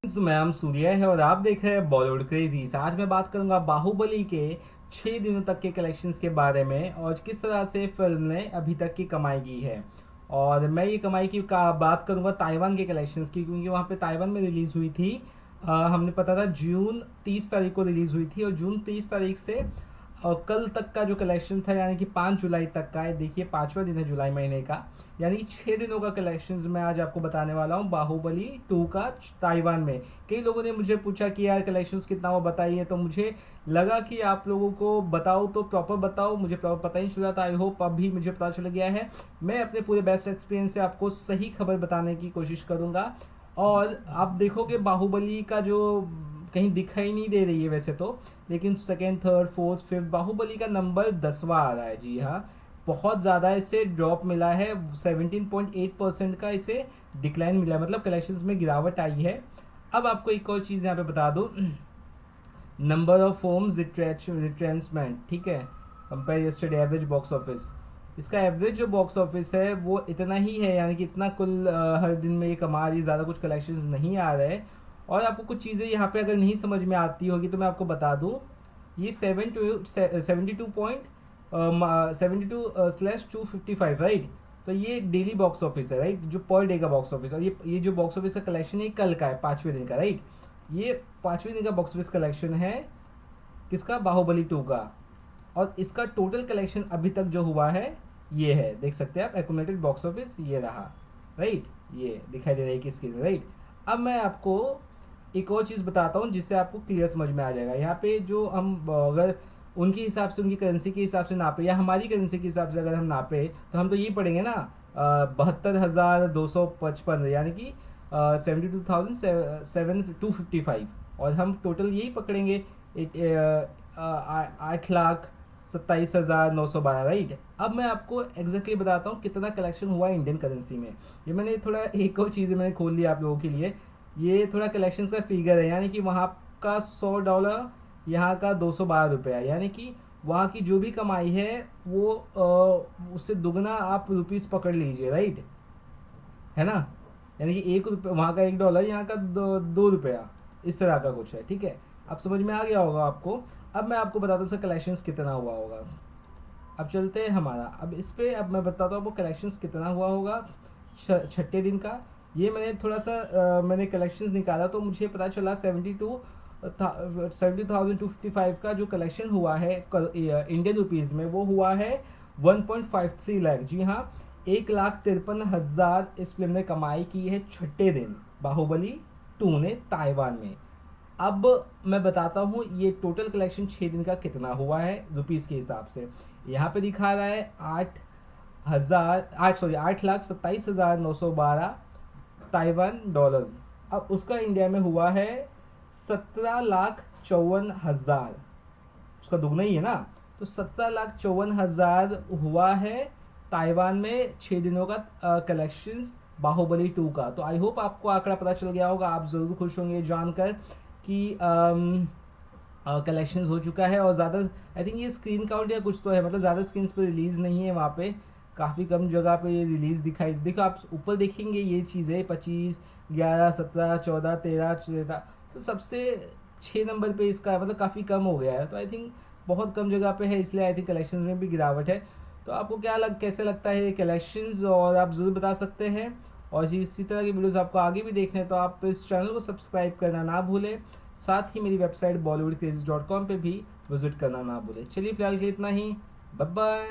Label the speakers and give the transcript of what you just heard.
Speaker 1: Ma'am Surya है और आप देख रहे हैं बॉलीवुड क्रेजीज। आज मैं बात करूंगा बाहुबली के 6 दिनों तक के कलेक्शंस के बारे में और किस तरह से फिल्म ने अभी तक की कमाई की है। और मैं ये कमाई की बात करूंगा ताइवान के कलेक्शंस की, क्योंकि वहाँ पे ताइवान में रिलीज हुई थी। हमने पता था जून 30 तारीख को रिलीज हुई थी और जून 30 तारीख से कल तक का जो कलेक्शन था, यानी कि 5 जुलाई तक का है। देखिए 5वां दिन है जुलाई महीने का, यानी 6 दिनों का कलेक्शंस मैं आज आपको बताने वाला हूँ बाहुबली 2 का ताइवान में। कई लोगों ने मुझे पूछा कि यार कलेक्शंस कितना वो बताइए, तो मुझे लगा कि आप लोगों को बताओ तो प्रॉपर बताओ। मुझे प्रॉपर पता ही नहीं चला था, आई होप अभी मुझे पता चल गया है। मैं अपने पूरे बेस्ट एक्सपीरियंस से आपको सही खबर बताने की कोशिश करूँगा। और आप देखोगे बाहुबली का जो कहीं दिखाई नहीं दे रही है वैसे तो, लेकिन second third fourth fifth Baahubali का नंबर 10वां आ रहा है। जी हाँ, बहुत ज़्यादा इसे ड्रॉप मिला है। 17.8% का इसे डिक्लाइन मिला है, मतलब कलेक्शंस में गिरावट आई है। अब आपको एक और चीज़ यहाँ पे बता दूँ, नंबर ऑफ होम्स रिट्रेंसमेंट, ठीक है, compare yesterday average box office. इसका एवरेज जो बॉक्स ऑफिस है वो इतना ही है, यानी कि इतना कुल हर दिन में ये कमा रही, ज़्यादा कुछ कलेक्शंस नहीं आ रहे। और आपको कुछ चीज़ें यहाँ पे अगर नहीं समझ में आती होगी तो मैं आपको बता दूँ। ये 72/255, राइट। तो ये डेली बॉक्स ऑफिस है, राइट, जो पर डे का बॉक्स ऑफिस। और ये जो बॉक्स ऑफिस का कलेक्शन है कल का है, 5वें दिन का, राइट। ये 5वें दिन का बॉक्स ऑफिस कलेक्शन है किसका, बाहुबली 2 का। और इसका टोटल कलेक्शन अभी तक जो हुआ है ये है, देख सकते हैं आप, एक्यूमुलेटेड बॉक्स ऑफिस ये रहा, राइट। ये दिखाई दे रहा है कि स्क्रीन में, राइट। अब मैं आपको एक और चीज़ बताता हूँ जिससे आपको क्लियर समझ में आ जाएगा। यहाँ पे जो हम अगर उनके हिसाब से, उनकी करेंसी के हिसाब से नापे या हमारी करेंसी के हिसाब से अगर हम नापे, तो हम तो यही पढ़ेंगे ना, 72,255, यानी कि 72,255। और हम टोटल यही पकड़ेंगे, 8,27,912, राइट। अब मैं आपको एग्जैक्टली बताता हूँ कितना कलेक्शन हुआ इंडियन करेंसी में। ये मैंने थोड़ा एक और चीज़ मैंने खोल लिया आप लोगों के लिए। ये थोड़ा कलेक्शन का फिगर है, यानी कि वहाँ का $100, यहाँ का $212, यानी कि वहाँ की जो भी कमाई है वो उससे दुगना आप रुपीस पकड़ लीजिए, राइट, है ना। यानी कि $1, वहाँ का $1, यहाँ का दो रुपया, इस तरह का कुछ है, ठीक है। अब समझ में आ गया होगा आपको। अब मैं आपको बताता हूँ इसका कलेक्शंस कितना हुआ होगा। अब चलते हैं हमारा, अब इस पे अब मैं बताता हूँ आपको कलेक्शंस कितना हुआ होगा 6ठे दिन का। ये मैंने थोड़ा सा मैंने कलेक्शंस निकाला तो मुझे पता चला 72,255 का जो कलेक्शन हुआ है इंडियन रुपीज़ में, वो हुआ है 1.53 लाख। जी हाँ, 1,53,000 इस फिल्म ने कमाई की है 6ठे दिन बाहुबली 2 ने ताइवान में। अब मैं बताता हूँ ये टोटल कलेक्शन 6 दिन का कितना हुआ है रुपीज़ के हिसाब से। यहाँ पे दिखा रहा है 8,27,912 ताइवान डॉलर्स। अब उसका इंडिया में हुआ है 17,54,000, उसका दुगना ही है ना। तो 17,54,000 हुआ है ताइवान में 6 दिनों का कलेक्शंस बाहुबली 2 का। तो आई होप आपको आंकड़ा पता चल गया होगा, आप ज़रूर खुश होंगे जानकर कि कलेक्शंस हो चुका है। और ज़्यादा आई थिंक ये स्क्रीन काउंट या कुछ तो है, मतलब ज़्यादा स्क्रीन पे रिलीज़ नहीं है, वहाँ पे काफ़ी कम जगह पे ये रिलीज़ दिखाई। देखो आप ऊपर देखेंगे ये चीज़ें 25, 11, 17, 14, 13, 14, तो सबसे 6 नंबर पे इसका मतलब काफ़ी कम हो गया है। तो आई थिंक बहुत कम जगह पे है, इसलिए आई थिंक कलेक्शंस में भी गिरावट है। तो आपको कैसे लगता है कलेक्शंस, और आप ज़रूर बता सकते हैं। और इसी तरह की वीडियोस आपको आगे भी देखने हैं तो आप इस चैनल को सब्सक्राइब करना ना भूलें। साथ ही मेरी वेबसाइट bollywoodcrazy.com पे भी विजिट करना ना भूलें। चलिए फिलहाल के लिए इतना ही, बाय बाय।